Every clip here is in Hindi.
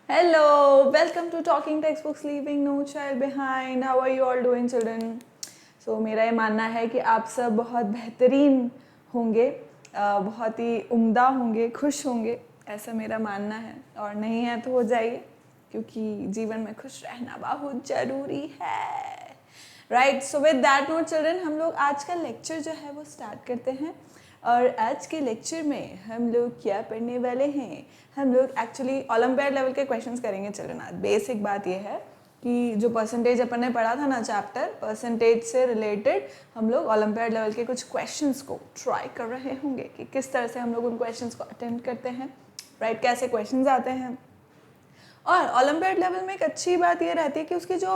Hello, welcome to Talking Textbooks Leaving No Child Behind. How are you all doing, children? So मेरा ये मानना है कि आप सब बहुत बेहतरीन होंगे, बहुत ही उम्दा होंगे, खुश होंगे, ऐसा मेरा मानना है। और नहीं है तो हो जाइए, क्योंकि जीवन में खुश रहना बहुत ज़रूरी है। Right, so with that note children, हम लोग आज का लेक्चर जो है वो स्टार्ट करते हैं। और आज के लेक्चर में हम लोग क्या पढ़ने वाले हैं? हम लोग एक्चुअली ओलंपियाड लेवल के क्वेश्चंस करेंगे चिल्ड्रन। आज बेसिक बात यह है कि जो परसेंटेज अपन ने पढ़ा था ना चैप्टर, परसेंटेज से रिलेटेड हम लोग ओलंपियाड लेवल के कुछ क्वेश्चंस को ट्राई कर रहे होंगे कि किस तरह से हम लोग उन क्वेश्चंस को अटेम्प्ट करते हैं, राइट, कैसे क्वेश्चंस आते हैं। और ओलंपियाड लेवल में एक अच्छी बात ये रहती है कि उसके जो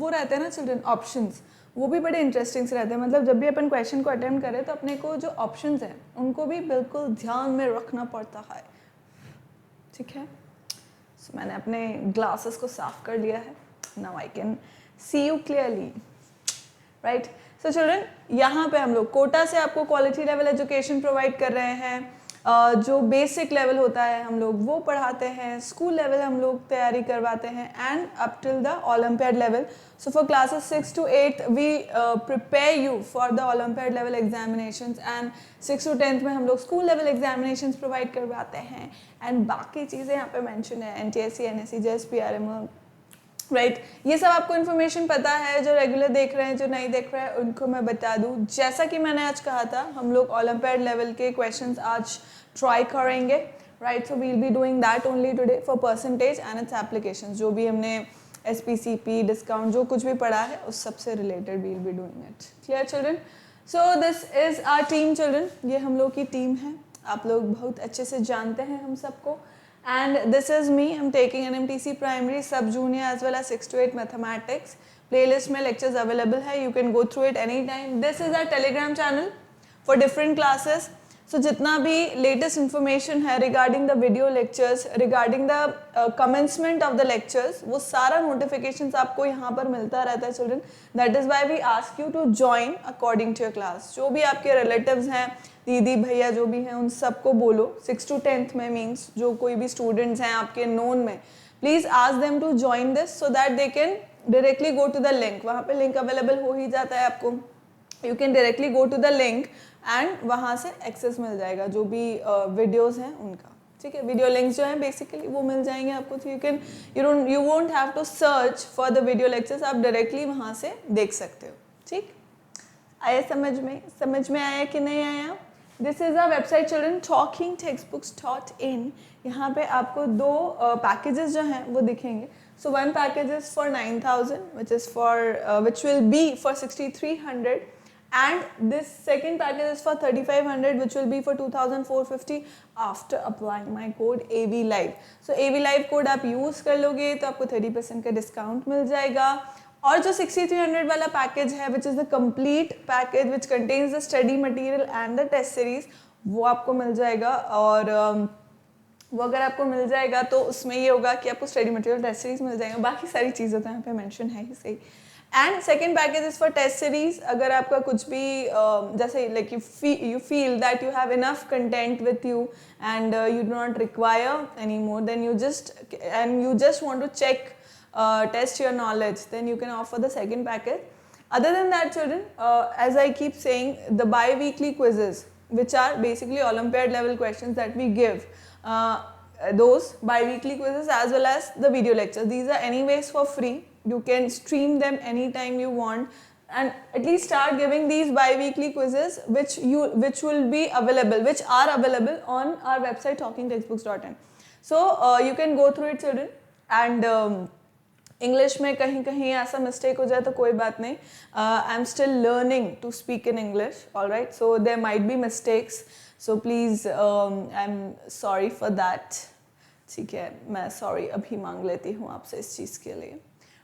वो रहते हैं ना चिल्ड्रन, ऑप्शंस, वो भी बड़े इंटरेस्टिंग से रहते हैं। मतलब जब भी अपन क्वेश्चन को अटेम्प्ट करें तो अपने को जो ऑप्शंस हैं उनको भी बिल्कुल ध्यान में रखना पड़ता है, ठीक है। सो मैंने अपने ग्लासेस को साफ कर लिया है। Now I can see you clearly, right. So children, यहाँ पे हम लोग कोटा से आपको क्वालिटी लेवल एजुकेशन प्रोवाइड कर रहे हैं। जो बेसिक लेवल होता है हम लोग वो पढ़ाते हैं, स्कूल लेवल हम लोग तैयारी करवाते हैं, and up till the olympiad level. So for classes 6 to 8 we prepare you for the olympiad level examinations, and 6 to 10th में हम लोग स्कूल लेवल एग्जामिनेशंस प्रोवाइड करवाते हैं। एंड बाकी चीज़ें यहाँ पे मेंशन है, NTSC, NSC, JS, PRM, right. ये सब आपको इन्फॉर्मेशन पता है। जो रेगुलर देख रहे हैं, जो नहीं देख रहे हैं, उनको मैं बता दूं, जैसा कि मैंने आज कहा था, हम लोग ओलंपियाड लेवल के क्वेश्चंस आज ट्राई करेंगे, right. So we'll be doing that only today for percentage and its application. जो भी हमने SPCP डिस्काउंट जो कुछ भी पढ़ा है उस सब से related we'll be doing it. Clear children? So this is our team children, ये हम लोग की टीम है। आप लोग बहुत अच्छे से जानते हैं हम सबको। And this is me. I'm taking NMTC Primary, Sub Junior as well as 6 to 8 Mathematics. Playlist में lectures available है. You can go through it anytime. This is our Telegram channel for different classes. So जितना भी latest information है regarding the video lectures, regarding the commencement of the lectures, वो सारा notifications आपको यहाँ पर मिलता रहता है children. That is why we ask you to join according to your class. जो भी आपके relatives हैं, दीदी भैया जो भी हैं, उन सबको बोलो 6 to 10th में, मीन्स जो कोई भी स्टूडेंट्स हैं आपके नोन में, please ask them to join this so that they can directly go to the link. वहाँ पे लिंक अवेलेबल हो ही जाता है आपको। You can directly go to the link and वहाँ से एक्सेस मिल जाएगा जो भी वीडियोज़ हैं उनका, ठीक है। वीडियो लिंक्स जो हैं बेसिकली वो मिल जाएंगे आपको। तो you won't have to search for the video lectures, आप डायरेक्टली वहाँ से देख सकते हो, ठीक। आया समझ में आया कि नहीं आया? This is a website children, talkingtextbooks.in। यहाँ पे आपको दो पैकेजेस जो हैं वो दिखेंगे। So one package is for 9,000 which will be for 6,300, and this second package is for 3,500 which will be for 2,450 after applying my code AV Live। So AV Live code आप यूज़ कर लोगे तो आपको 30% का डिस्काउंट मिल जाएगा। और जो 6,300 वाला पैकेज है, which is the complete package which contains the study material and the test series, वो आपको मिल जाएगा। और वो अगर आपको मिल जाएगा तो उसमें ये होगा कि आपको स्टडी मटेरियल, टेस्ट सीरीज मिल जाएगा। बाकी सारी चीज़ें तो यहाँ पे मेंशन है ही सही। And second package is for test series. अगर आपका कुछ भी जैसे like you feel that you have enough content with you and you do not require any more, then you just want to check test your knowledge, then you can opt for the second package. Other than that children, as I keep saying, the bi-weekly quizzes, which are basically Olympiad level questions that we give, those bi-weekly quizzes as well as the video lectures, these are anyways for free. You can stream them anytime you want, and at least start giving these bi-weekly quizzes which will be available, which are available on our website talkingtextbooks.in. So you can go through it children, and English में कहीं कहीं ऐसा मिस्टेक हो जाए तो कोई बात नहीं। I am still learning to speak in English, all right, so there might be mistakes, so please I am sorry for that, ठीक है। मैं सॉरी अभी मांग लेती हूँ आपसे इस चीज़ के लिए,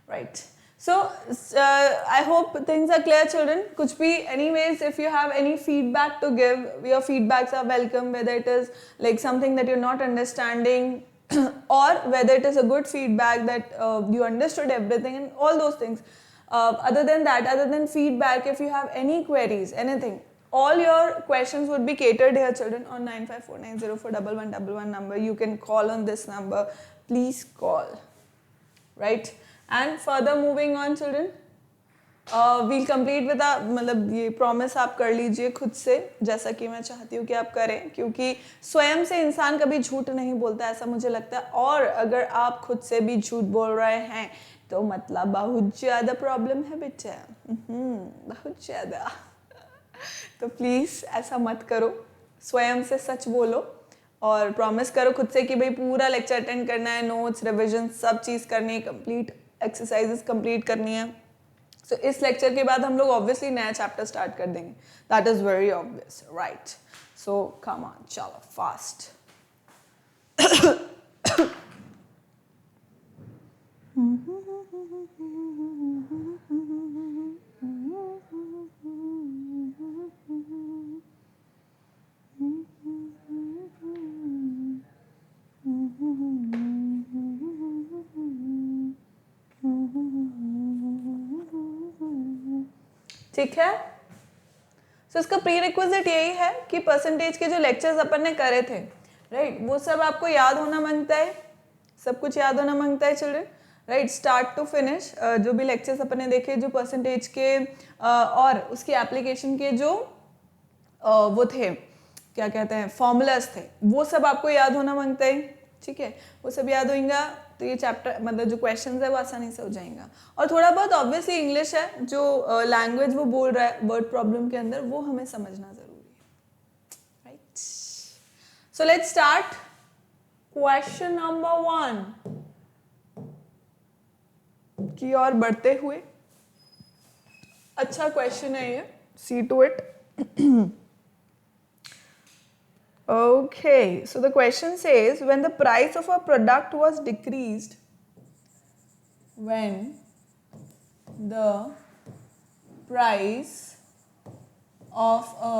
right. So I hope things are clear children. कुछ भी anyways, if you have any feedback to give, your feedbacks are welcome, whether it is like something that you are not understanding or whether it is a good feedback that you understood everything and all those things. Other than that, other than feedback, if you have any queries, anything, all your questions would be catered here children on 9549041111 number. You can call on this number. please call, right? And further moving on children, we'll complete with a मतलब ये प्रॉमिस आप कर लीजिए खुद से, जैसा कि मैं चाहती हूँ कि आप करें, क्योंकि स्वयं से इंसान कभी झूठ नहीं बोलता, ऐसा मुझे लगता है। और अगर आप खुद से भी झूठ बोल रहे हैं तो मतलब बहुत ज़्यादा प्रॉब्लम है बेटा, बहुत ज़्यादा। तो प्लीज़ ऐसा मत करो, स्वयं से सच बोलो और प्रॉमिस करो खुद से कि भाई पूरा लेक्चर अटेंड करना है, नोट्स रिविजन सब चीज़ करनी है, कंप्लीट एक्सरसाइजेस कंप्लीट करनी है। सो इस लेक्चर के बाद हम लोग ऑब्वियसली नया चैप्टर स्टार्ट कर देंगे, that is very obvious, right? So come on, चलो फास्ट। ठीक है, सो इसका प्री रिक्विजिट यही है कि परसेंटेज के जो लेक्चर्स अपन ने करे थे, राइट, वो सब आपको याद होना मांगता है, सब कुछ याद होना मांगता है children, right, start to finish. जो भी लेक्चर्स अपन ने देखे, जो परसेंटेज के और उसकी एप्लीकेशन के जो वो थे, क्या कहते हैं, फॉर्मूलाज थे, वो सब आपको याद होना मांगता है, ठीक है? वो सब याद होगा तो ये चैप्टर मतलब जो क्वेश्चंस है वो आसानी से हो जाएगा। और थोड़ा बहुत ऑब्वियसली इंग्लिश है, जो लैंग्वेज वो बोल रहा है वर्ड प्रॉब्लम के अंदर, वो हमें समझना जरूरी है, right? So let's start question number 1 की ओर बढ़ते हुए। अच्छा क्वेश्चन है ये, see to it. Okay, so the question says, when the price of a product was decreased, when the price of a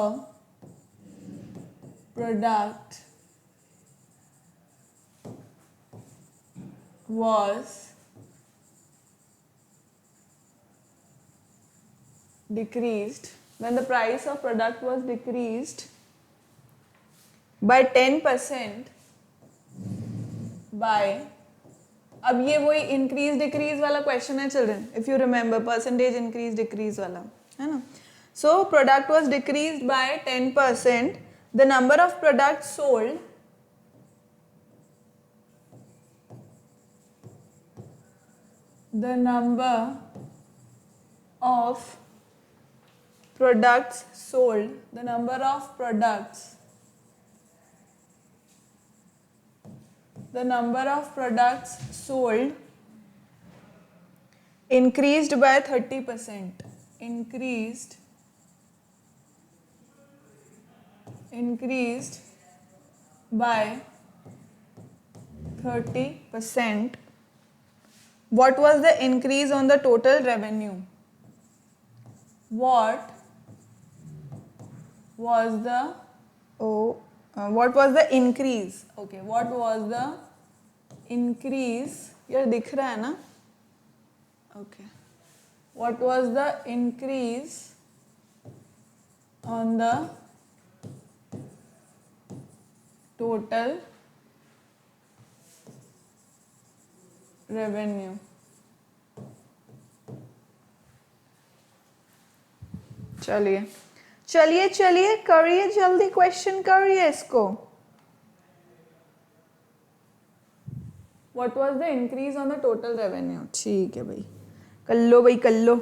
product was decreased, when the price of product was decreased by 10% by, अब ये वही इंक्रीज डिक्रीज वाला क्वेश्चन है children, if you remember, percentage increase decrease वाला है ना। So product was decreased bye 10%, the number of product sold the number of products sold, the number of products, the number of products sold increased by 30%, increased by 30%. What was the increase on the total revenue? What was the what was the increase? Okay, what was the increase? यार दिख रहा है ना? Okay. What was the increase on the total revenue? चलिए चलिए चलिए करिए, जल्दी क्वेश्चन करिए इसको। What was the increase on the total revenue? ठीक है भाई, कर लो भाई कर लो।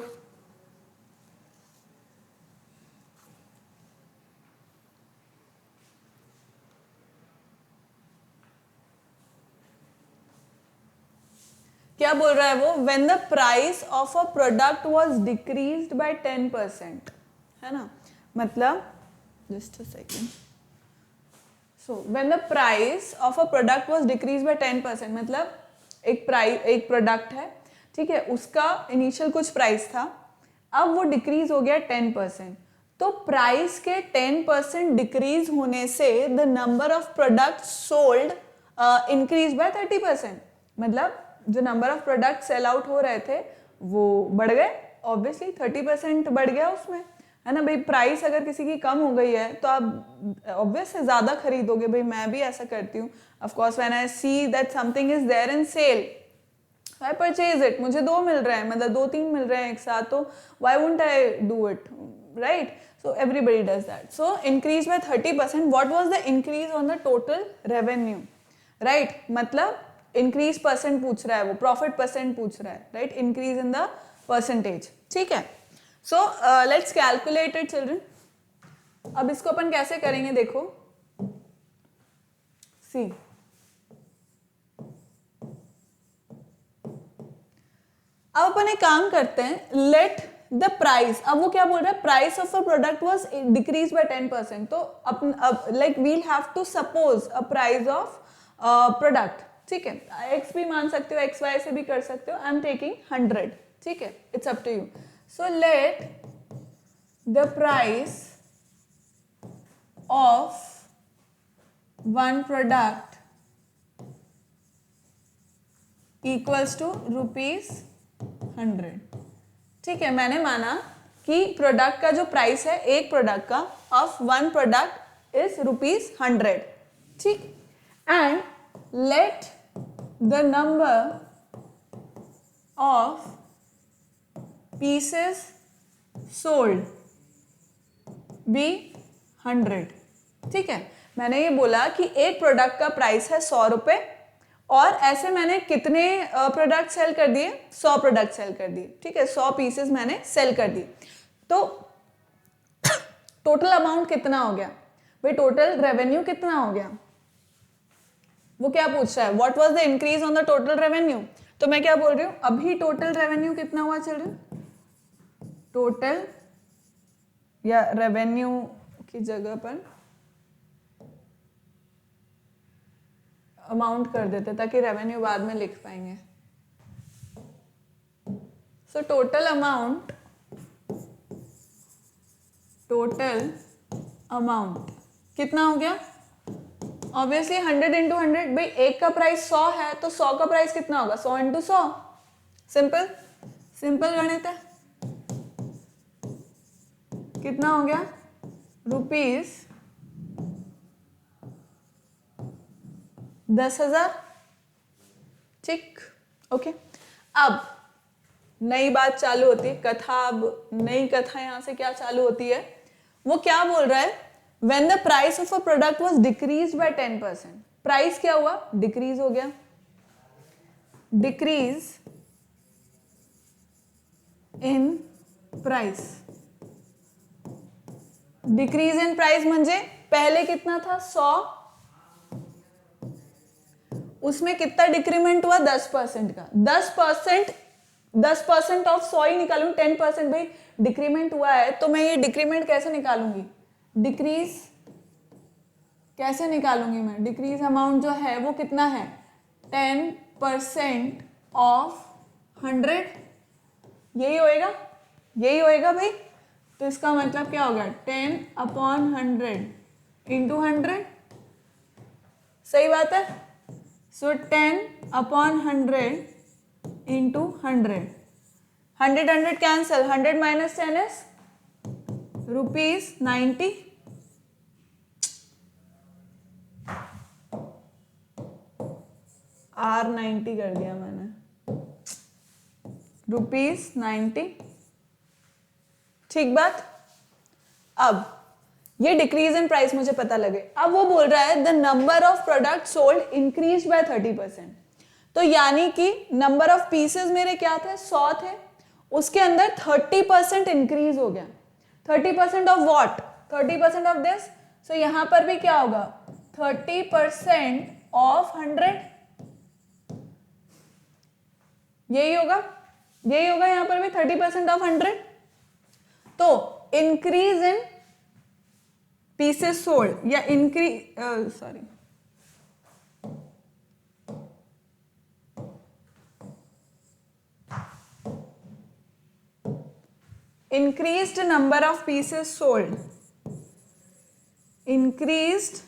क्या बोल रहा है वो? When the price of a product was decreased by 10%, है ना, मतलब just a second. So when the price of a product was decreased by 10%, मतलब एक प्रोडक्ट है, ठीक है, उसका इनिशियल कुछ प्राइस था, अब वो डिक्रीज हो गया 10%, तो प्राइस के 10% डिक्रीज होने से the number of product sold increase by 30%, मतलब जो number of product sell out हो रहे थे वो बढ़ गए, ऑब्वियसली 30% बढ़ गया उसमें, है ना भाई, प्राइस अगर किसी की कम हो गई है तो आप ऑब्वियस है ज़्यादा खरीदोगे भाई, मैं भी ऐसा करती हूँ। Of course when I see that something is there in sale I purchase it, मुझे 2 मिल रहे हैं, मतलब 2-3 मिल रहे हैं एक साथ, तो why wouldn't I do it, right? So everybody does that. So increase by 30%, what was the increase on the total revenue, right? मतलब इंक्रीज परसेंट पूछ रहा है वो, प्रॉफिट परसेंट पूछ रहा है, right? Increase in the percentage, ठीक है। So let's calculate it children. अब इसको अपन कैसे करेंगे देखो, सी अब अपन एक काम करते हैं, लेट द प्राइस, अब वो क्या बोल रहा है, price of a product was decrease by 10%, तो अपन अब like we'll have to suppose a price of product, ठीक है? एक्स भी मान सकते हो, एक्स वाई से भी कर सकते हो, आई एम टेकिंग 100, ठीक है? It's up to you. So let the price of one product equals to ₹100, ठीक है? मैंने माना कि प्रोडक्ट का जो प्राइस है एक प्रोडक्ट का ऑफ वन प्रोडक्ट इज ₹100, ठीक? And let the number of pieces sold be 100, ठीक है? मैंने ये बोला कि एक प्रोडक्ट का प्राइस है 100 रुपये, और ऐसे मैंने कितने प्रोडक्ट सेल कर दिए, 100 प्रोडक्ट सेल कर दिए, ठीक है? 100 पीसेस मैंने सेल कर दिए, तो टोटल अमाउंट कितना हो गया भाई, टोटल रेवेन्यू कितना हो गया? वो क्या पूछ रहा है, what was the increase on the total revenue? तो मैं क्या बोल रही हूँ, अभी टोटल रेवेन्यू कितना हुआ चिल्ड्रन? टोटल या रेवेन्यू की जगह पर अमाउंट कर देते ताकि रेवेन्यू बाद में लिख पाएंगे। सो टोटल अमाउंट कितना हो गया? ऑब्वियसली 100 इंटू 100, भाई एक का प्राइस 100 है तो 100 का प्राइस कितना होगा? 100 इंटू 100, सिंपल गणित है। कितना हो गया? ₹10,000, ठीक, ओके। अब नई बात चालू होती है, कथा, अब नई कथा यहां से क्या चालू होती है, वो क्या बोल रहा है, when the price of a product was decrease by 10%, price क्या हुआ? डिक्रीज हो गया, decrease in price, decrease in price म्हणजे पहले कितना था 100, उसमें कितना डिक्रीमेंट हुआ? 10% का, 10% ऑफ 100 ही निकालूंगी, 10% भाई डिक्रीमेंट हुआ है, तो मैं ये डिक्रीमेंट कैसे निकालूंगी? डिक्रीज कैसे निकालूंगी मैं? डिक्रीज अमाउंट जो है वो कितना है? 10% ऑफ 100, यही होएगा भाई। तो इसका मतलब क्या होगा? 10/100 इंटू 100, सही बात है? सो 10/100 into 100, 100 cancel, 100 minus 10 is ₹90, R90 कर दिया मैंने, ₹90, ठीक बात। अब ये डिक्रीज इन प्राइस मुझे पता लगे, अब वो बोल रहा है the number of product sold increase by 30%, तो यानी कि नंबर ऑफ पीसेस मेरे क्या थे? 100 थे, उसके अंदर 30% इंक्रीज हो गया। 30% ऑफ व्हाट? 30% ऑफ दिस, सो यहां पर भी क्या होगा? 30% ऑफ 100, यही होगा यहां पर भी 30% ऑफ 100, तो इंक्रीज इन पीसेस सोल्ड या increased number of pieces sold, increased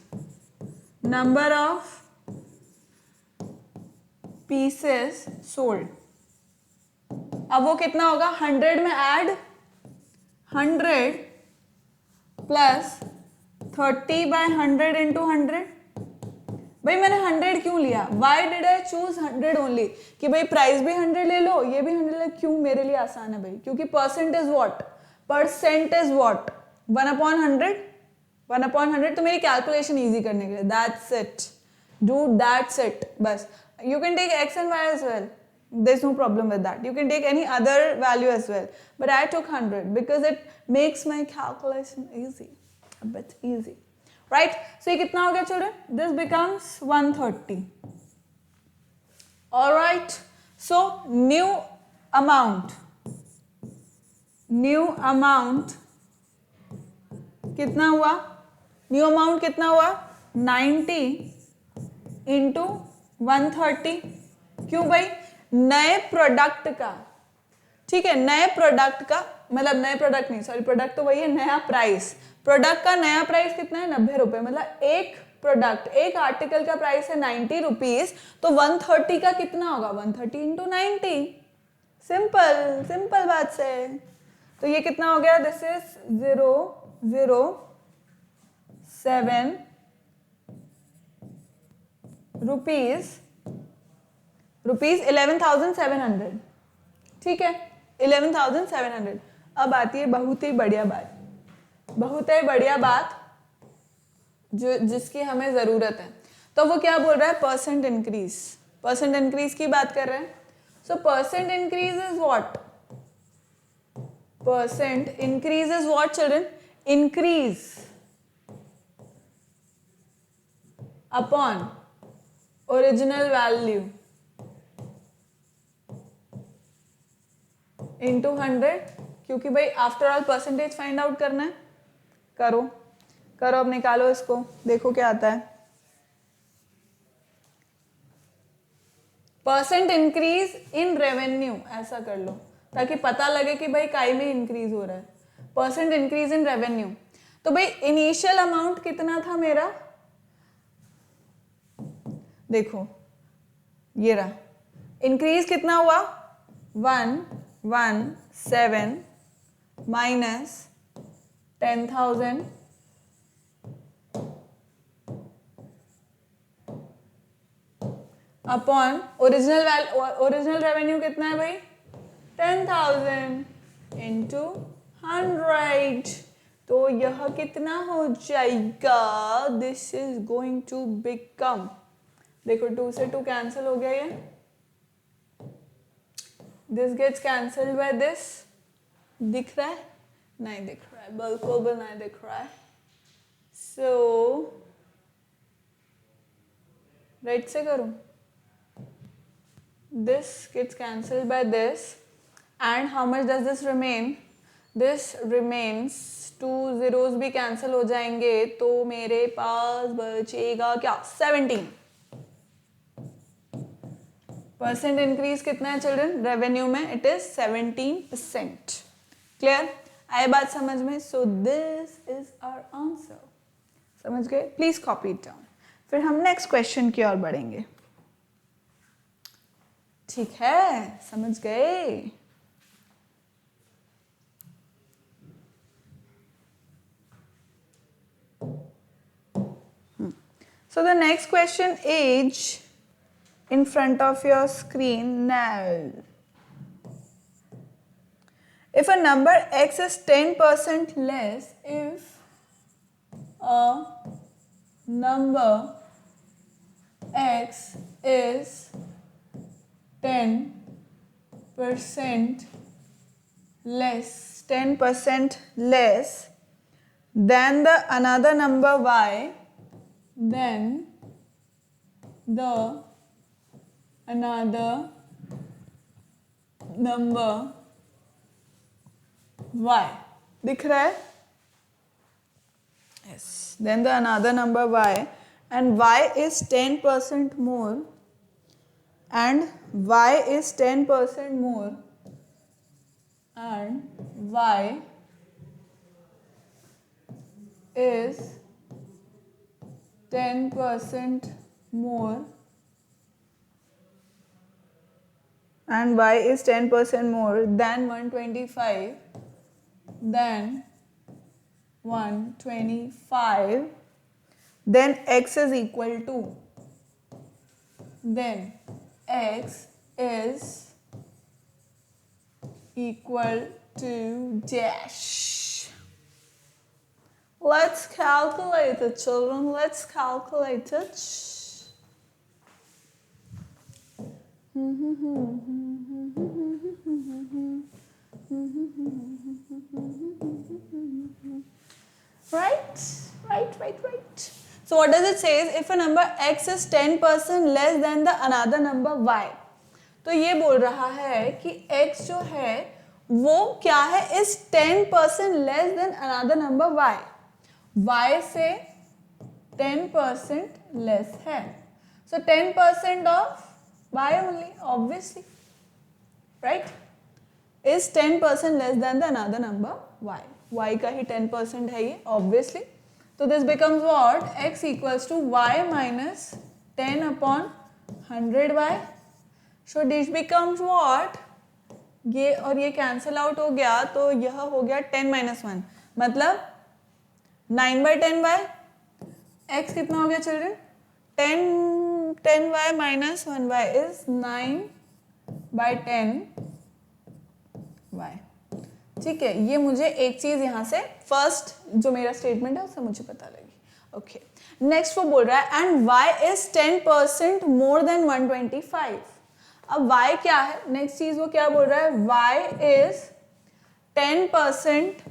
number of pieces sold, अब वो कितना होगा? 100 में ऐड 100 प्लस 30/100 इंटू 100। भाई मैंने 100 क्यों लिया? Why did I choose 100 only? कि भाई प्राइस भी 100 ले लो, ये भी 100 ले। क्यों? मेरे लिए आसान है भाई, क्योंकि percent is what? Percent is what? 1/100। 1/100 तो मेरी कैलकुलेशन इजी करने के लिए। That's it do, that's it बस। You can take x and y as well. There's no problem with that. You can take any other value as well. But I took 100 because it makes my calculation easy. A bit easy. Right? So ये कितना हो गया children? This becomes 130. Alright. So new amount. New amount कितना हुआ? New amount कितना हुआ? 90 into 130। क्यों भाई? नए प्रोडक्ट का, ठीक है, नए प्रोडक्ट का मतलब नए प्रोडक्ट नहीं, सॉरी प्रोडक्ट तो वही है, नया प्राइस। प्रोडक्ट का नया प्राइस कितना है? 90 रुपए। मतलब एक प्रोडक्ट, एक आर्टिकल का प्राइस है 90 रुपीज, तो 130 का कितना होगा? 130 इंटू 90। सिंपल सिंपल बात से। तो ये कितना हो गया? This is 007 rupees 11,700। ठीक है, 11,700। अब आती है बहुत ही बढ़िया बात, बहुत ही बढ़िया बात जो जिसकी हमें जरूरत है। तो वो क्या बोल रहा है? Percent increase. परसेंट इंक्रीज की बात कर रहे हैं। So percent increase is what? Percent increase is what children? Increase upon original value into 100। क्योंकि भाई after all percentage find out करना है। करो करो, अब निकालो इसको, देखो क्या आता है। परसेंट इंक्रीज इन रेवेन्यू, ऐसा कर लो ताकि पता लगे कि भाई काई में इंक्रीज हो रहा है। Percent increase in revenue. तो भाई इनिशियल अमाउंट कितना था मेरा? देखो ये रहा। इंक्रीज कितना हुआ? 117 माइनस 10,000 अपॉन ओरिजिनल रेवेन्यू कितना है भाई? 10,000 इंटू 100। तो यह कितना हो जाएगा? This is going to become, देखो 2 से 2 कैंसिल हो गया ये। This gets cancelled by this. दिख रहा है? नहीं दिख रहा है, बिल्कुल भी नहीं दिख रहा है। सो राइट से करूं? This gets cancelled by this, and how much does this remain? This remains, 2 zeros भी cancel हो जाएंगे, तो मेरे पास बचेगा क्या? 17। परसेंट इंक्रीज कितना है चिल्ड्रन? रेवेन्यू में इट इज 17%। क्लियर? आए बात समझ में? So this is our answer. समझ गए? Please copy it down. फिर हम नेक्स्ट क्वेश्चन की ओर बढ़ेंगे। ठीक है, समझ गए? So the next question is in front of your screen now. If a number x is 10% less, if a number x is 10% less than the another number y, then the another number y, दिख रहा है? Yes. Then the another number y, and y is 10% more, and y is 10% more, and y is 10% more, and y is 10% more than 125, then 125, then x is equal to, then x is equal to dash. Let's calculate it, children. Let's calculate it. Right. So what does it say? If a number x is 10% less than the another number y, तो ये बोल रहा है कि x जो है वो क्या है, is 10% less than another number y. y से 10% less है. So 10% of y only, obviously, right? Is 10% less than the another number y. y का ही 10% है ये, obviously. So this becomes what? x equals to y minus 10 upon 100y. So this becomes what? ये और ये कैंसिल आउट हो गया, तो यह हो गया 10 minus 1, मतलब 9/10y. x कितना हो गया children? 10y minus 1y is 9/10y. ठीक है, ये मुझे एक चीज यहाँ से फर्स्ट जो मेरा स्टेटमेंट है उससे मुझे पता लगी. ओके, नेक्स्ट वो बोल रहा है and y is 10% more than 125. अब y क्या है? नेक्स्ट चीज वो क्या बोल रहा है? y is 10%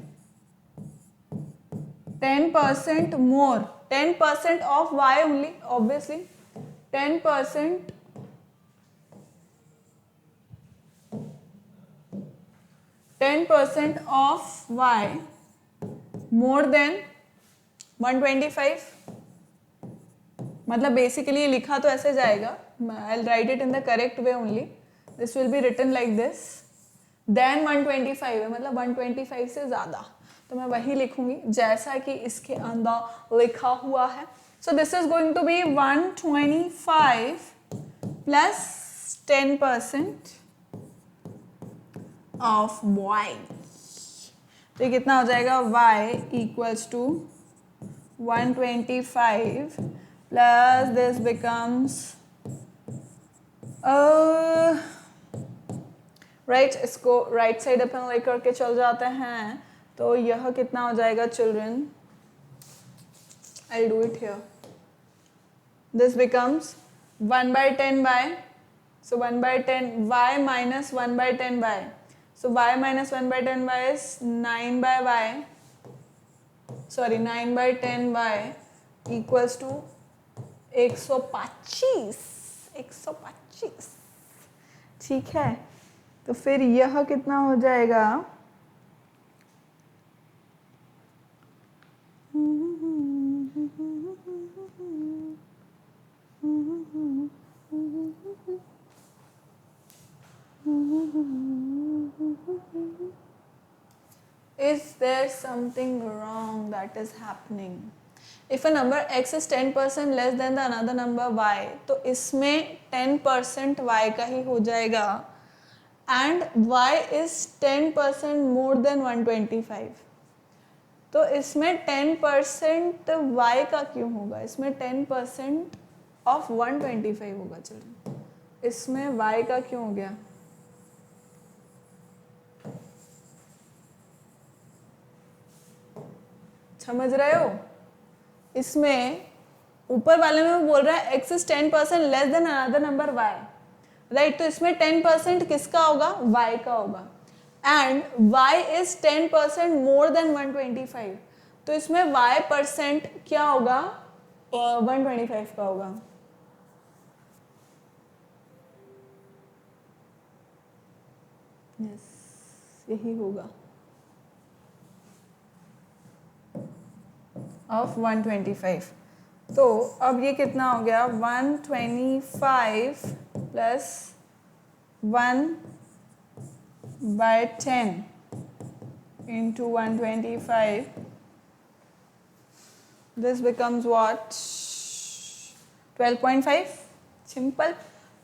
more, 10% of y only, obviously. 10% of y more than 125. मतलब बेसिकली लिखा तो ऐसे जाएगा, I'll write it in the correct way only. This will be written like this. Then 125 है, मतलब 125 से ज़्यादा, तो मैं वही लिखूंगी जैसा कि इसके अंदर लिखा हुआ है. So this is going to be 125 plus 10% of y. तो ये कितना हो जाएगा? y equals to 125 plus this becomes right, इसको राइट साइड अपन लेकर के चल जाते हैं, तो यह कितना हो जाएगा children? I'll do it here. This becomes 1/10y. So 1/10 y minus 1/10y. So y minus 1/10y is 9/y. Sorry, 9/10y equals to 125. 125. ठीक है, तो फिर यह कितना हो जाएगा? Is there something wrong that is happening? If a number x is 10% less than the another number y, तो इसमें 10% y का ही हो जाएगा, and y is 10% more than 125. तो इसमें 10% y का क्यों होगा? इसमें 10% of 125 होगा. चलो, इसमें y का क्यों हो गया? समझ रहे हो? इसमें ऊपर वाले में बोल रहा है x is 10% less than another number y, right? तो इसमें 10% किसका होगा? y का होगा. And y is 10% more than 125, तो इसमें y परसेंट क्या होगा? 125 का होगा. यस, यही होगा ऑफ 125. तो अब ये कितना हो गया? 125 plus 1/10 into 125. This becomes what? 12.5. Simple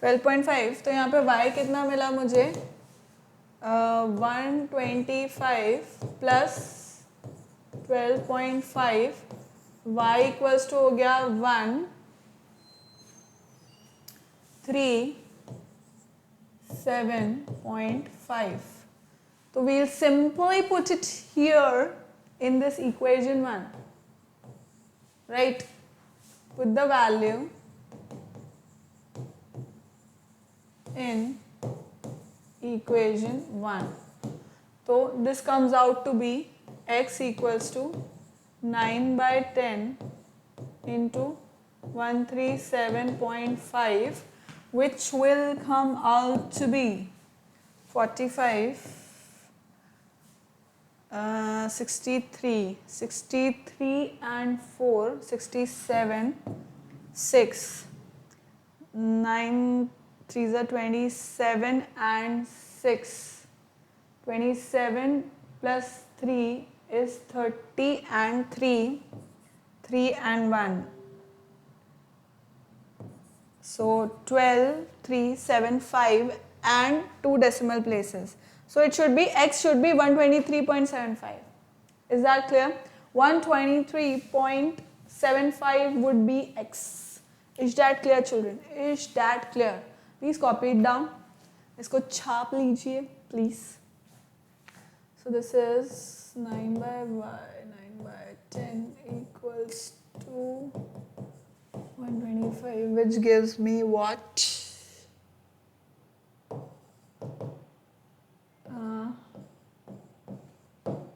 12.5. तो यहाँ पे y कितना मिला मुझे? 125 प्लस 12.5, y इक्वल्स टू हो गया 1, 3, 7.5. So we'll simply put it here in this equation 1, right? Put the value in equation 1. So this comes out to be x equals to 9 by 10 into 137.5, which will come out to be 45, 63 and 4, 67, 6, 9 3s are 27 and 6, 27 plus 3 is 30 and 3, 3 and 1. So 12, 3, 7, 5 and 2 decimal places. So it should be, x should be 123.75. Is that clear? 123.75 would be x. Is that clear, children? Is that clear? Please copy it down. इसको छाप लीजिए, please. So this is 9 by 10 equals to 125, which gives me what?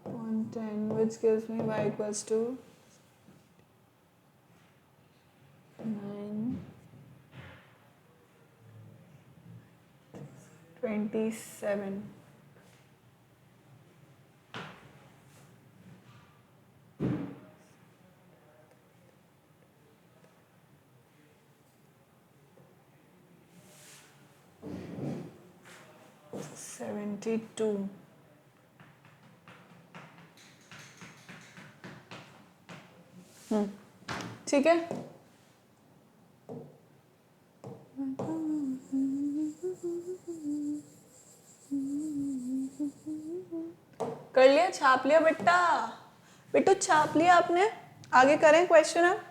110, which gives me y equals to 9, 27. $72. ठीक है, कर लिया, छाप लिया बेटा, बेटू छाप लिया आपने. आगे करें क्वेश्चन अब.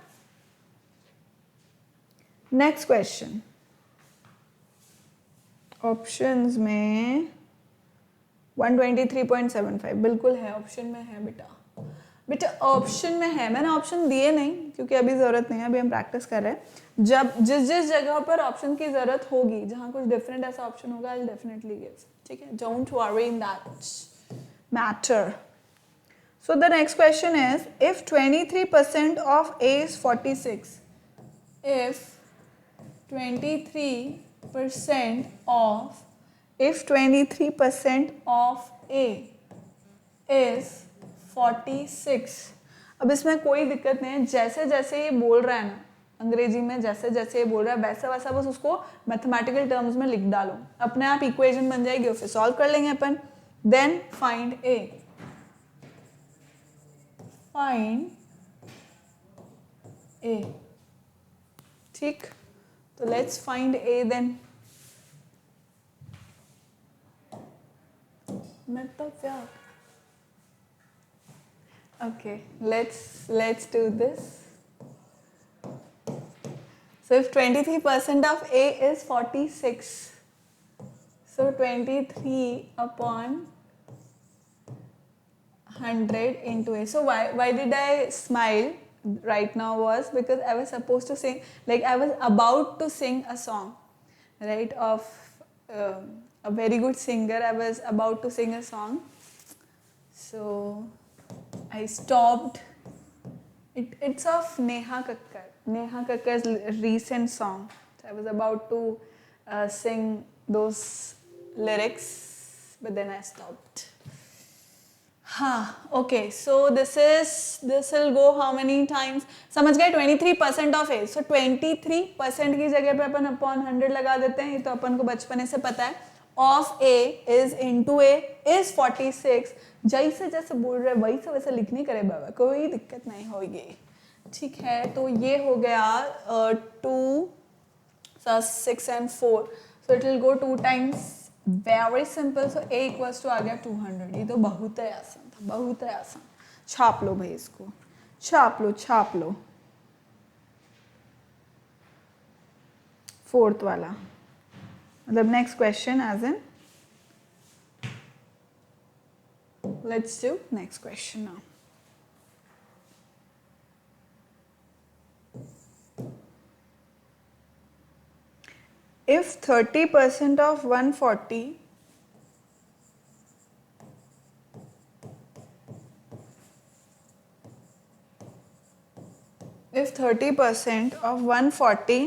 Next question. ऑप्शंस में 123.75 बिल्कुल है, ऑप्शन में है बेटा. बेटा ऑप्शन में है, मैंने ऑप्शन दिए नहीं क्योंकि अभी ज़रूरत नहीं है, अभी हम प्रैक्टिस कर रहे हैं. जब जिस जिस जगह पर ऑप्शन की ज़रूरत होगी, जहाँ कुछ डिफरेंट ऐसा ऑप्शन होगा, आई डेफिनेटली गिव. ठीक है, don't worry in that matter. So the next question is, if 23% of A is 46, if 23% of A is 46. अब इसमें कोई दिक्कत नहीं है, जैसे जैसे ये बोल रहा है ना अंग्रेजी में, जैसे जैसे ये बोल रहा है वैसा वैसा बस उसको मैथमेटिकल टर्म्स में लिख डालो, अपने आप इक्वेशन बन जाएगी और फिर सॉल्व कर लेंगे अपन. Then find A. Find A. ठीक, तो let's find A then. Okay, let's do this. So if 23% of A is 46, so 23 upon 100 into A. So why did I smile right now was because I was supposed to sing, like I was about to sing a song, right, of a very good singer. I was about to sing a song, so I stopped. It's of Neha Kakkar's recent song. So I was about to sing those lyrics, but then I stopped. Okay, so this will go how many times? समझ गए? 23% of A. So 23% की जगह पे अपन upon 100 लगा देते हैं, ये तो अपन को बचपने से पता है. Of A is into A is 46. जैसे जैसे बोल रहे हैं वैसे वैसे लिखने करे बाबा, कोई दिक्कत नहीं होगी. ठीक है, तो ये हो गया 2, 6 and 4. So it will go 2 times. Very simple. So A equals to आ गया 200. ये तो बहुत है आसान था, बहुत है आसान. छाप लो भाई, इसको छाप लो छाप लो। फोर्थ वाला, मतलब next question as in, let's do next question now. If 30% of 140 if 30% of 140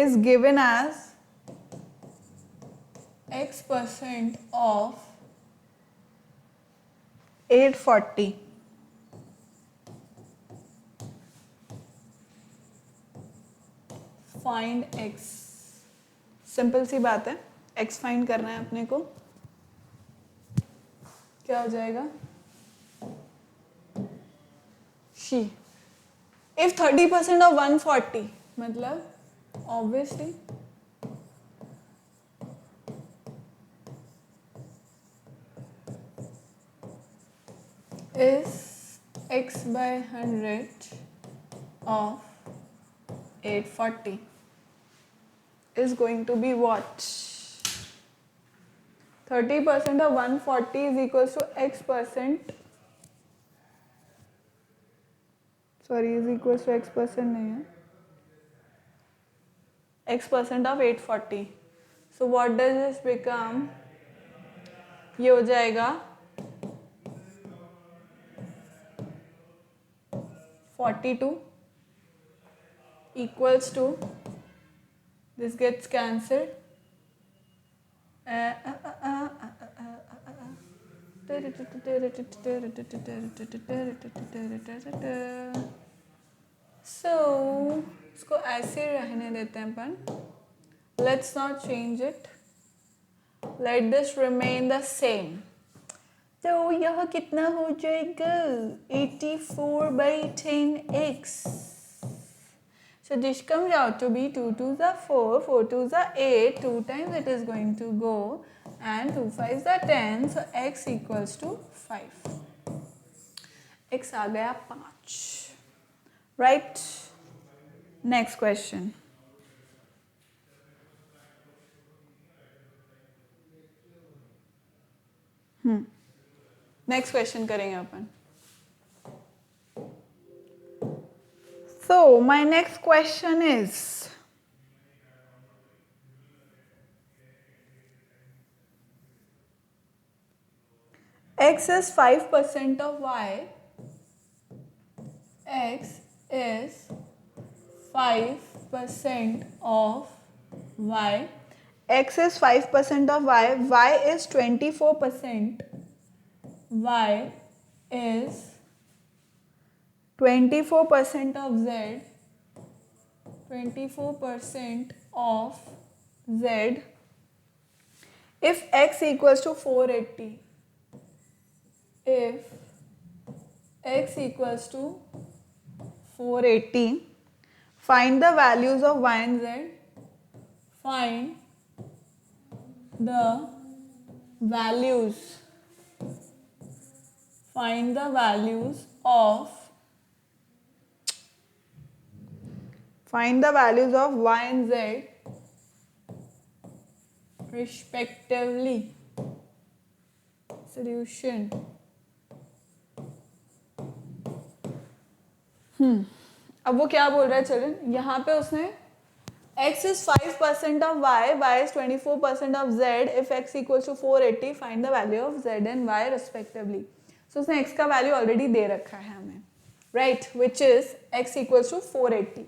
is given as x% of 840, find x। Simple सी बात है, x फाइंड करना है अपने को। क्या हो जाएगा? शी। इफ 30% ऑफ 140 मतलब obviously is x by 100 of 840 is going to be what? 30% of 140 is equals to x%, sorry, is equals to x% नहीं है, x% of 840. So what does this become? ये हो जाएगा 42 equals to, this gets cancelled, so इसको ऐसे रहने देते हैं अपन, let's not change it, let this remain the same. तो यह कितना हो जाएगा? 84 by 10x. So this comes out to be 2 2s are 4, 4 2s are 8, 2 times it is going to go, and 2 5s are 10, so x equals to 5. x आ गया 5. Right? Next question. Next question करेंगे अपन. So my next question is, x is 5% of y. X is 5% of y. X is 5% of y. Y is 24%. Y is 24% of z. 24% of z. If x equals to 480. If x equals to 480, find the values of y and z. Find the values. Find the values of. Find the values of y and z respectively. Solution. अब वो क्या बोल रहा है चिल्ड्रन, यहाँ पे उसने x is 5% of y, y is 24% of z. If x equals to 480, find the value of z and y respectively. So उसने x का वैल्यू ऑलरेडी दे रखा है हमें, right? Which is x equals to 480.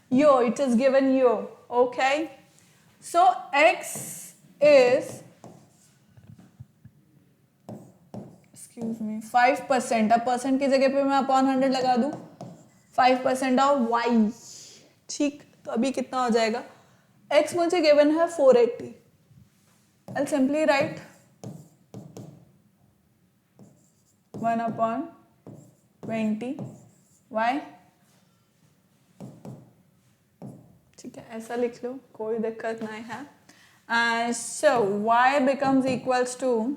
Here, it is given here. Okay. So x is, excuse me, 5%. अब परसेंट की जगह पे मैं अपॉन 100 लगा दूं. 5% ऑफ y. ठीक, तो अभी कितना हो जाएगा? x मुझे गिवन है 480. I'll simply write 1/20 y. ठीक है, ऐसा लिख लो, कोई दिक्कत नहीं है. And so y becomes equals to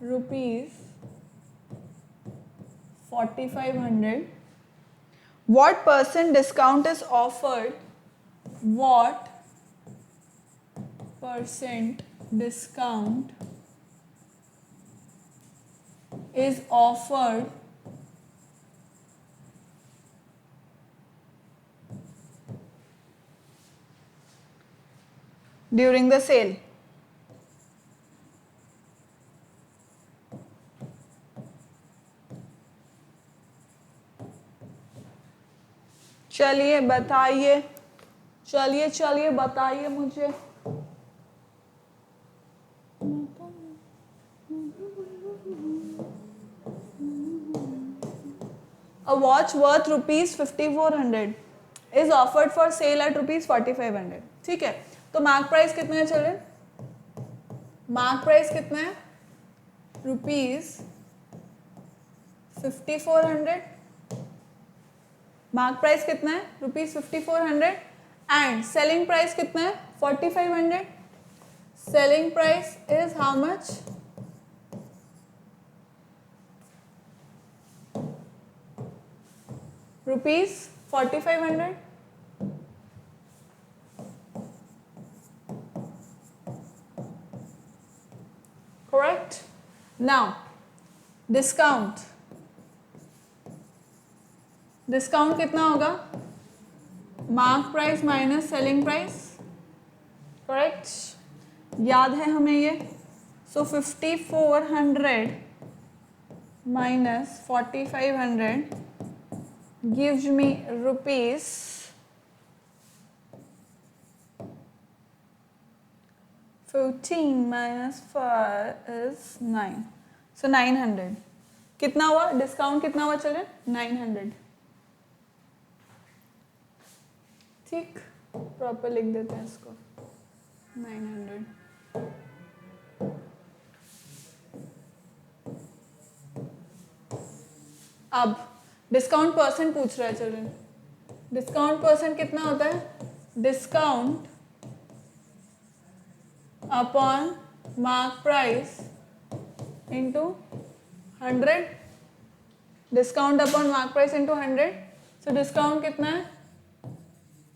rupees 4500. What percent discount is offered? What percent discount is offered during the sale? चलिए बताइए, चलिए चलिए बताइए मुझे. A watch worth rupees 5400 is offered for sale at rupees 4500. ठीक है, तो मार्क प्राइस कितना है चलिए? मार्क प्राइस कितना है? रुपीज 5400. मार्क प्राइस कितना है? रुपीज 5400. एंड सेलिंग प्राइस कितना है? 4500. Selling price is how much? Rupees 4500. Correct. Now discount. Discount कितना होगा? Mark price minus selling price. Correct, याद है हमें ये. सो 5400 minus 4500 gives me rupees 15 minus 4 is 9. So 900. कितना हुआ? डिस्काउंट कितना हुआ चले? 900. ठीक, प्रॉपर लिख देते हैं इसको. 900. अब डिस्काउंट परसेंट पूछ रहा है चिल्ड्रन. डिस्काउंट परसेंट कितना होता है? Discount upon mark price into 100. Discount upon mark price into 100. So discount कितना है?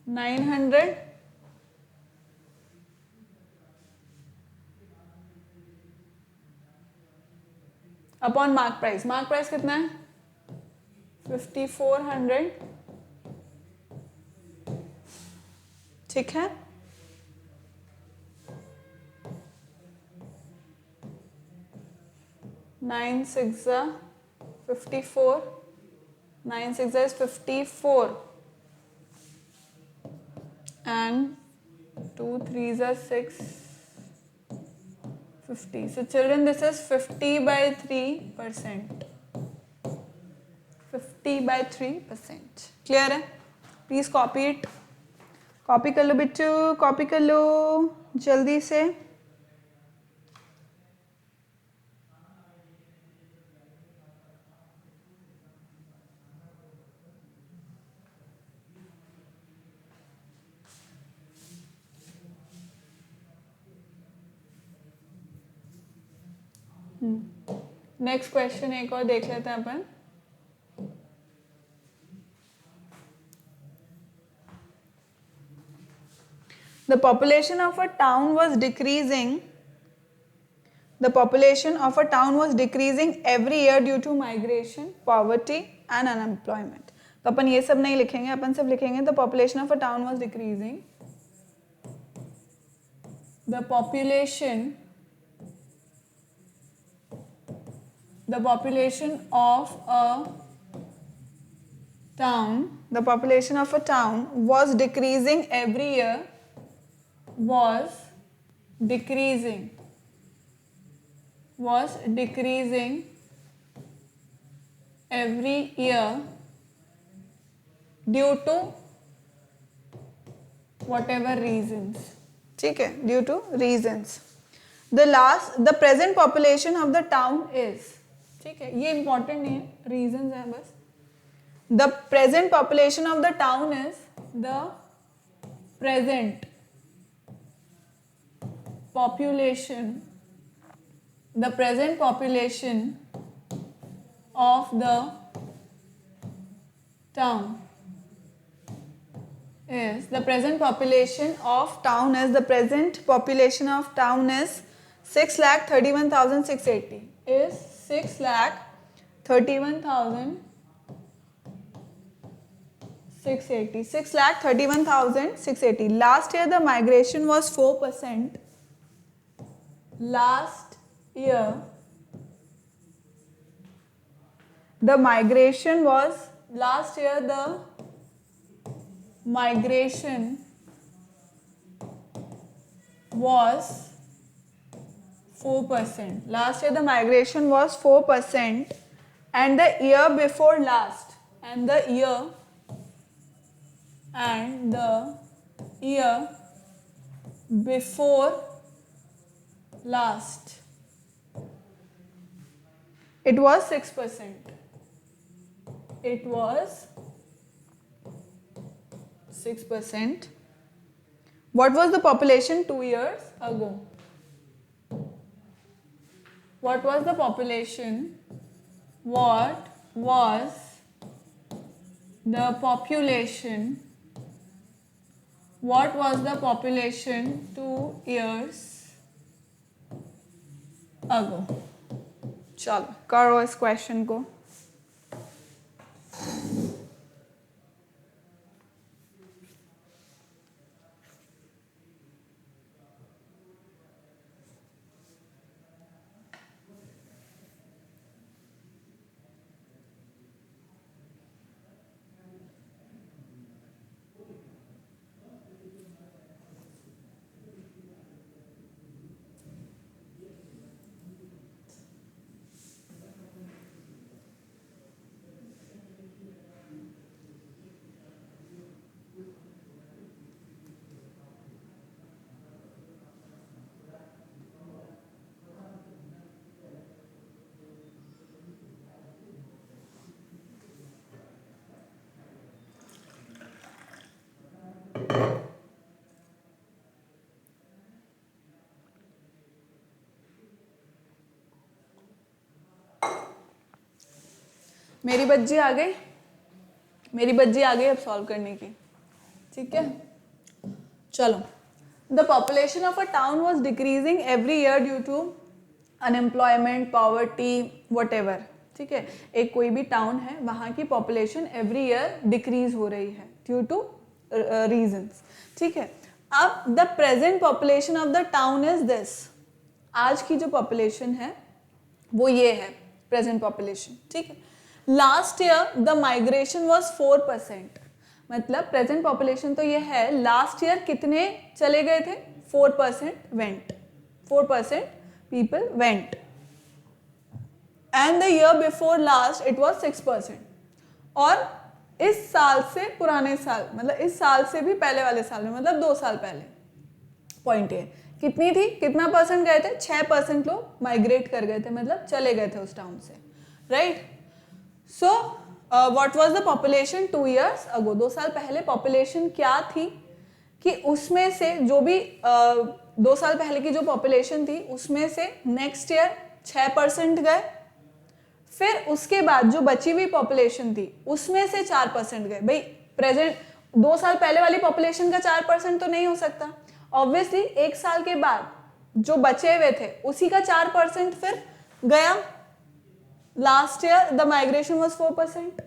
900 upon mark price. Mark price कितना है? 5400. ठीक है. Nine six 54. 9 6 is 54. And 2 3s are 6. 50. So children, this is 50 by 3%. 50 by 3%. Clear है? Please copy it. Copy कर लो बिट्टू, copy कर लो जल्दी से. नेक्स्ट क्वेश्चन एक और देख लेते हैं अपन. The population of a town was decreasing. The population of a town was decreasing every year due to migration, poverty and unemployment. तो अपन ये सब नहीं लिखेंगे, अपन सिर्फ लिखेंगे the population of a town was decreasing. The population of a town was decreasing every year. Was decreasing every year due to whatever reasons. ठीक है, due to reasons. The present population of the town is. ठीक है, ये important नहीं है, reasons है बस. The present population of the town is the present population the present population of the town is 6,31,680 is 6,31,680. 6,31,680. Last year the migration was 4%. Last year the migration was 4%. Last year the migration was 4%, and the year before last, and the year before last, it was 6%. It was 6%. What was the population 2 years ago? What was the population? What was the population? What was the population 2 years ago? चलो करो इस क्वेश्चन को. मेरी बज्जी आ गई अब सॉल्व करने की. ठीक है, चलो. The population of a town was decreasing every year due to unemployment, poverty, whatever. ठीक है, एक कोई भी टाउन है, वहाँ की पॉपुलेशन एवरी ईयर डिक्रीज हो रही है ड्यू टू रीजन्स. ठीक है, अब the present population of the town is this. आज की जो पॉपुलेशन है वो ये है प्रेजेंट पॉपुलेशन. ठीक है, last year the migration was 4%. मतलब प्रेजेंट पॉपुलेशन तो ये है, लास्ट ईयर कितने चले गए थे? 4% went. 4% people went. And the year before last it was 6%. और इस साल से पुराने साल, मतलब इस साल से भी पहले वाले साल में, मतलब 2 साल पहले. पॉइंट ये कितनी थी, कितना परसेंट गए थे? 6% लोग माइग्रेट कर गए थे, मतलब चले गए थे उस टाउन से. Right. So what was the population 2 years अगो? 2 साल पहले पॉपुलेशन क्या थी कि उसमें से जो भी 2 साल पहले की जो पॉपुलेशन थी उसमें से नेक्स्ट ईयर 6% गए. फिर उसके बाद जो बची हुई पॉपुलेशन थी उसमें से 4% गए. भाई प्रेजेंट 2 साल पहले वाली पॉपुलेशन का 4% तो नहीं हो सकता. ऑब्वियसली 1 साल के बाद जो बचे हुए थे उसी का 4% फिर गया. Last year the migration was 4%.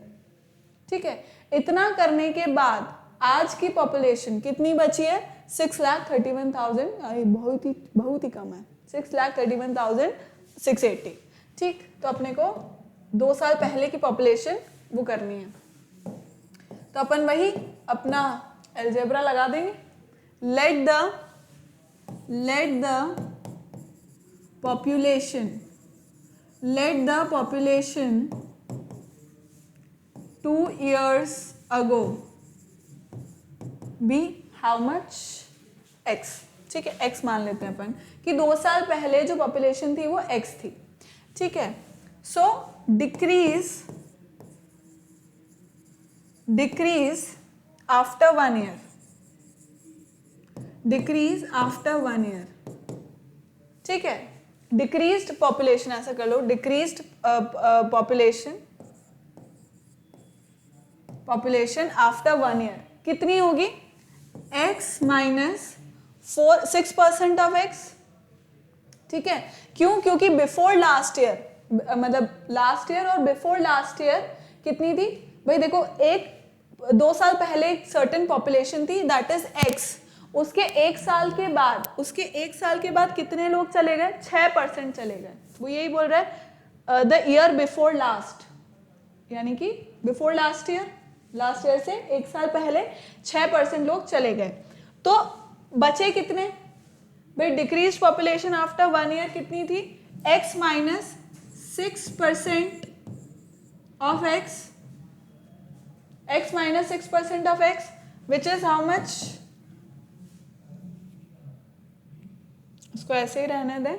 ठीक है, इतना करने के बाद आज की पॉपुलेशन कितनी बची है? 6,31,000. बहुत ही कम है. 6,31,680. ठीक, तो अपने को 2 साल पहले की पॉपुलेशन वो करनी है. तो अपन वही अपना अलजेब्रा लगा देंगे. Let the population 2 years ago be how much? x. ठीक है, x मान लेते हैं अपन कि 2 साल पहले जो पॉपुलेशन थी वो x थी. ठीक है, so decrease after 1 year. Decrease after 1 year. ठीक है, डिक्रीज्ड पॉपुलेशन, ऐसा कर लो, डिक्रीज्ड पॉपुलेशन आफ्टर 1 ईयर कितनी होगी? x minus 6% of x। ठीक है, क्यों? क्योंकि बिफोर लास्ट ईयर, मतलब लास्ट ईयर और बिफोर लास्ट ईयर कितनी थी भाई? देखो, 2 साल पहले एक सर्टेन पॉपुलेशन थी, दैट इज x। उसके 1 साल के बाद कितने लोग चले गए? 6% चले गए। वो यही बोल रहा है द ईयर बिफोर लास्ट, यानी कि बिफोर लास्ट ईयर से 1 साल पहले 6% लोग चले गए। तो बचे कितने भाई? डिक्रीज पॉपुलेशन आफ्टर 1 ईयर कितनी थी? x minus 6% of x minus 6% of x, which is how much? इसको ऐसे ही रहने दें,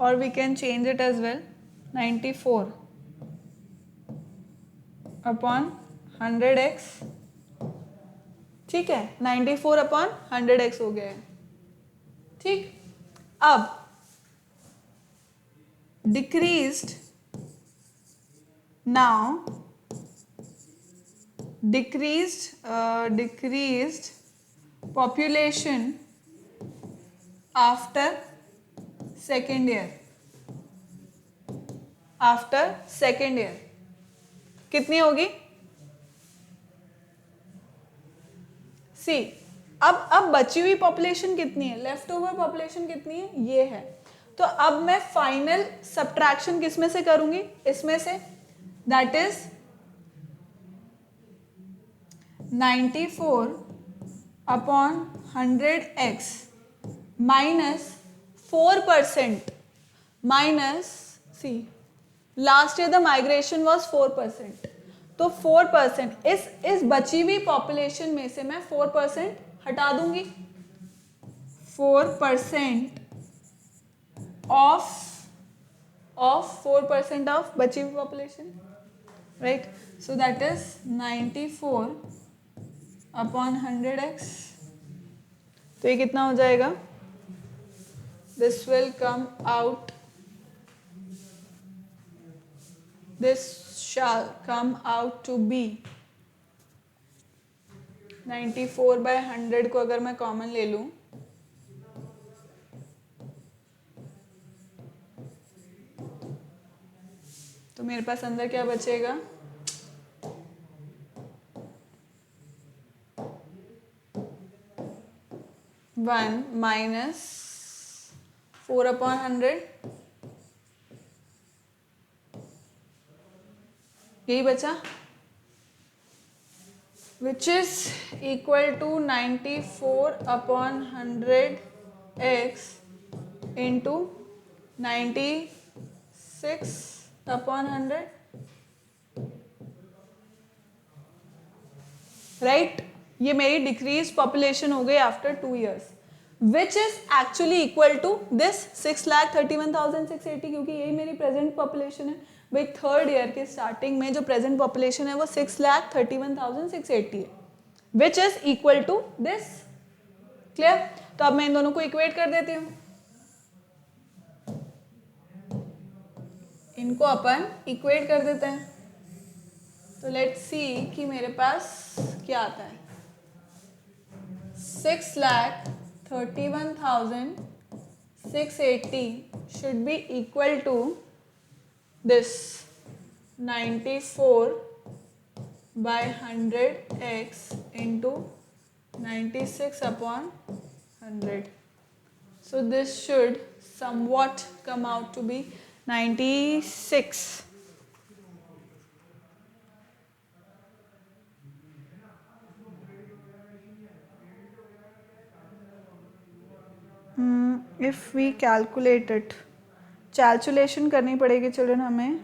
और we can change it as well. 94 upon 100x, ठीक है, 94 upon 100x हो गया है। ठीक, अब decreased, now decreased population after second year, कितनी होगी? सी, अब बची हुई पॉपुलेशन कितनी है? लेफ्ट ओवर पॉपुलेशन कितनी है? ये है। तो अब मैं फाइनल सब्ट्रैक्शन किस में से करूंगी? इसमें से, that is 94 upon 100x minus 4%, minus see, last year the migration was 4%, तो 4% इस बची हुई पॉपुलेशन में से मैं 4% हटा दूंगी। 4% ऑफ 4% ऑफ बची हुई population, right? So that is 94 upon 100x। तो ये कितना हो जाएगा? This will come out, this shall come out to be 94/100 को अगर मैं कॉमन ले लूं तो मेरे पास अंदर क्या बचेगा? 1 माइनस 4/100, यही बचा, which is equal to 94/100x into 96/100, right? ये मेरी डिक्रीज पॉपुलेशन हो गई after 2 years, which is actually equal to this 6,31,680, क्योंकि यही मेरी प्रेजेंट पॉपुलेशन है भाई। थर्ड ईयर के स्टार्टिंग में जो प्रेजेंट पॉपुलेशन है वो 6,31,680 है, which is equal to this. Clear? तो अब मैं इन दोनों को इक्वेट कर देती हूँ, इनको अपन इक्वेट कर देते हैं। तो लेट्स सी कि मेरे पास क्या आता है। 6,31,680 should be equal to this 94/100x into 96/100. So this should somewhat come out to be 96. If we calculate it, calculation करनी पड़ेगी चिल्ड्रन हमें।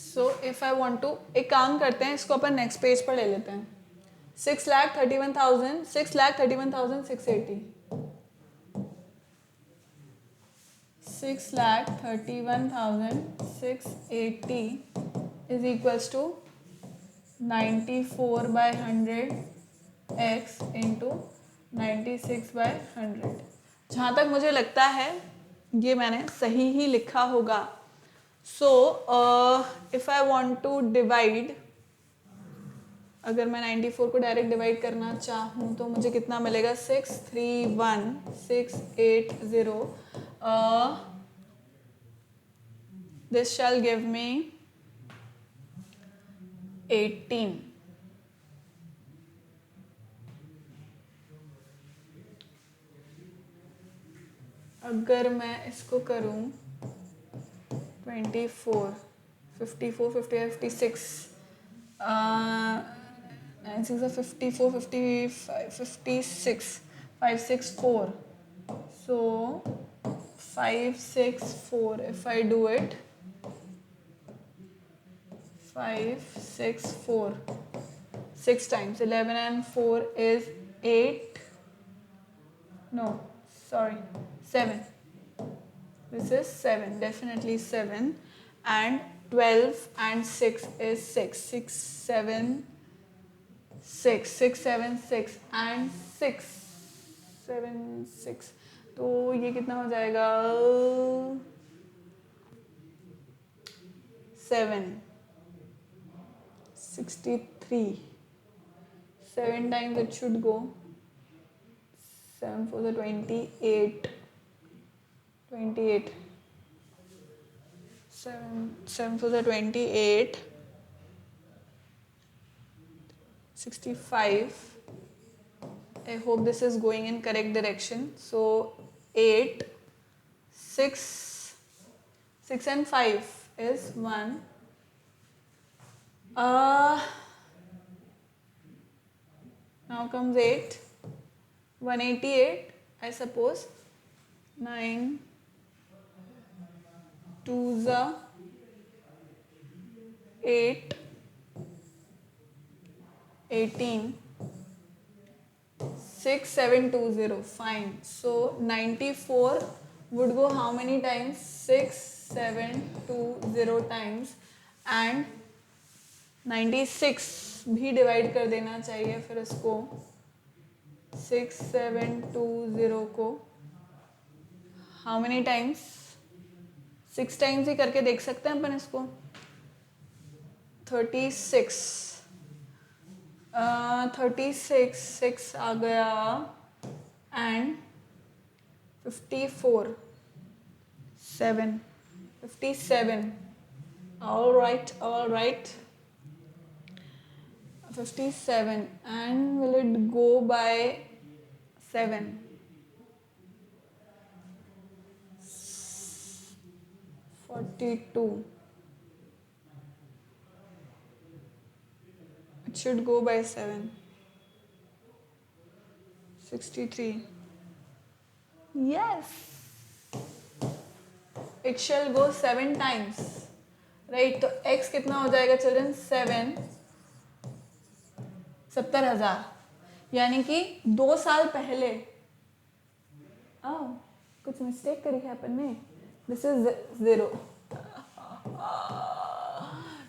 So if I want to, एक काम करते हैं, इसको अपन नेक्स्ट पेज पर ले लेते हैं। 6,31,680 6,31,680 is equals to 94/100 x into 96/100। जहाँ तक मुझे लगता है ये मैंने सही ही लिखा होगा। So if I want to divide, अगर मैं 94 को डायरेक्ट डिवाइड करना चाहूँ तो मुझे कितना मिलेगा? 631,680। This shell give me 18। अगर मैं इसको करूँ 24, 54, 55, 56, 9 6 are 54, 55, 56, 564. So 564. If I do it, 564 6 times. 11 and 4 is 8. No, sorry, 7. This is 7, definitely 7. And 12 and 6 is 6. 6, 7, 6, 6, 7, 6 and 6, 7, 6. तो ये कितना हो जाएगा? 7, 63. 7 times it should go. 7 for the 28. 28. 7 for the 28. 65. I hope this is going in correct direction. So 8, 6 and 5 is 1. Now comes 8. 188, I suppose. 9 2s are 8, 18, 6720. Fine. So 94 would go how many times? 6720 times, and 96 भी डिवाइड कर देना चाहिए फिर इसको 6720 को हाउ मेनी टाइम्स? 6 टाइम्स ही करके देख सकते हैं अपन इसको। 36 6 आ गया, and 54 7 57. all right 57, and will it go by 7? 42. It should go by 7. 63. Yes, it shall go 7 times, right? तो x कितना हो जाएगा चिल्ड्रन? 7, 70,000। यानी कि 2 साल पहले कुछ मिस्टेक करी है अपन ने। This is 0.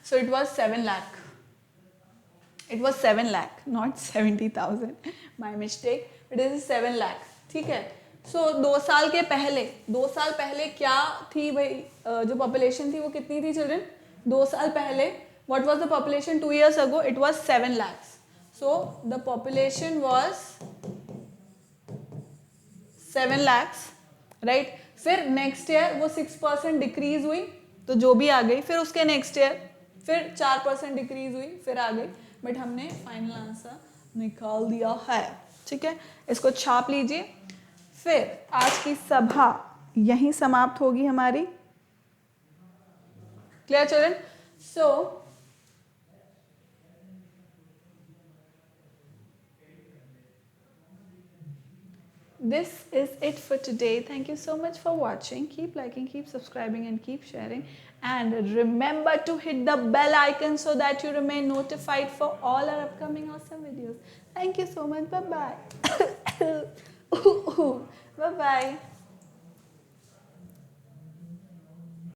So it was 7 lakh. It was 7 lakh, not 70,000. My mistake. But this is 7 lakh. ठीक है। So 2 साल पहले क्या थी भाई? जो पॉपुलेशन थी वो कितनी थी चिल्ड्रन? 2 साल पहले what was the population 2 years ago? It was 7 lakhs. So the population was 7 lakhs, right? फिर नेक्स्ट ईयर वो 6% डिक्रीज हुई, तो जो भी आ गई। फिर उसके नेक्स्ट ईयर फिर 4% डिक्रीज हुई, फिर आ गई। बट हमने फाइनल आंसर निकाल दिया है, ठीक है? इसको छाप लीजिए। फिर आज की सभा यहीं समाप्त होगी हमारी। Clear children? So this is it for today. Thank you so much for watching. Keep liking, keep subscribing, and keep sharing. And remember to hit the bell icon so that you remain notified for all our upcoming awesome videos. Thank you so much. Bye bye. Bye bye.